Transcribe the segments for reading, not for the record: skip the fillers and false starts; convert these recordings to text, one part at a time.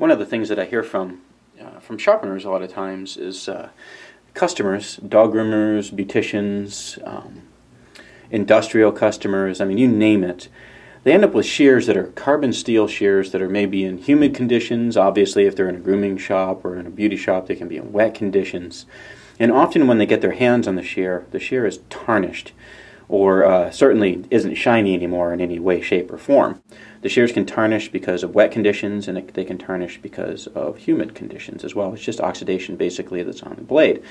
One of the things that I hear from sharpeners a lot of times is customers, dog groomers, beauticians, industrial customers, I mean, you name it. They end up with shears that are carbon steel shears that are maybe in humid conditions. Obviously, if they're in a grooming shop or in a beauty shop, they can be in wet conditions. And often when they get their hands on the shear is tarnished, or certainly isn't shiny anymore in any way, shape, or form. The shears can tarnish because of wet conditions, and they can tarnish because of humid conditions as well. It's just oxidation, basically, that's on the blade.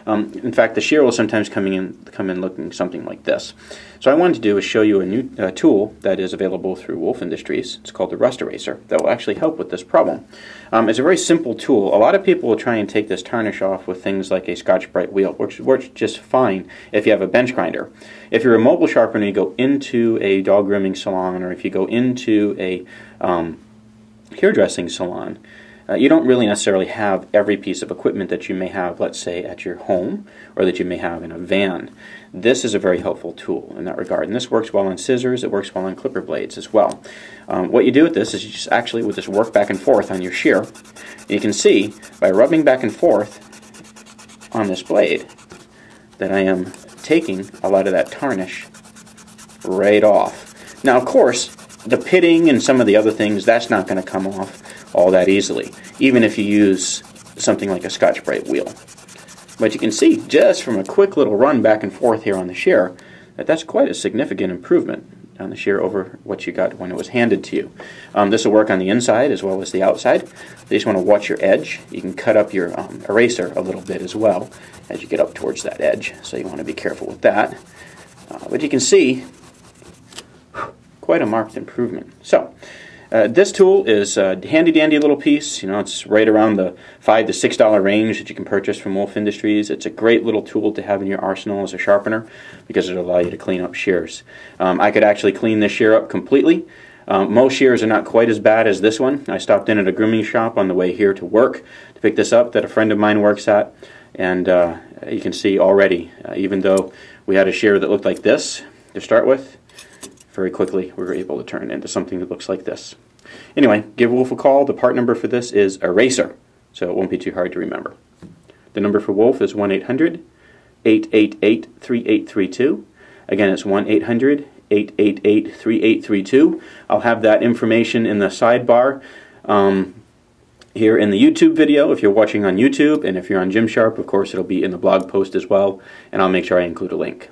In fact, the shear will sometimes come in looking something like this. So what I wanted to do is show you a new tool that is available through Wolf Industries. It's called the Rust Eraser that will actually help with this problem. It's a very simple tool. A lot of people will try and take this tarnish off with things like a Scotch-Brite wheel, which works just fine if you have a bench grinder. If you're a mobile sharpener, you go into a dog grooming salon, or if you go into a hairdressing salon, you don't really necessarily have every piece of equipment that you may have, let's say, at your home or that you may have in a van. This is a very helpful tool in that regard, and this works well on scissors. It works well on clipper blades as well. What you do with this is you just actually would just work back and forth on your shear. You can see by rubbing back and forth on this blade that I am taking a lot of that tarnish right off. Now, of course, the pitting and some of the other things, that's not going to come off all that easily, even if you use something like a Scotch-Brite wheel. But you can see just from a quick little run back and forth here on the shear that that's quite a significant improvement on the shear over what you got when it was handed to you. This will work on the inside as well as the outside. You just want to watch your edge. You can cut up your eraser a little bit as well as you get up towards that edge, so you want to be careful with that. But you can see quite a marked improvement. So this tool is a handy-dandy little piece. You know, it's right around the $5 to $6 range that you can purchase from Wolf Industries. It's a great little tool to have in your arsenal as a sharpener because it'll allow you to clean up shears. I could actually clean this shear up completely. Most shears are not quite as bad as this one. I stopped in at a grooming shop on the way here to work to pick this up that a friend of mine works at, and you can see already, even though we had a shear that looked like this to start with, very quickly we were able to turn it into something that looks like this. Anyway, give Wolf a call. The part number for this is Eraser, so it won't be too hard to remember. The number for Wolf is 1-800-888-3832. Again, it's 1-800-888-3832. I'll have that information in the sidebar here in the YouTube video if you're watching on YouTube, and if you're on Gymsharp, of course, it'll be in the blog post as well, and I'll make sure I include a link.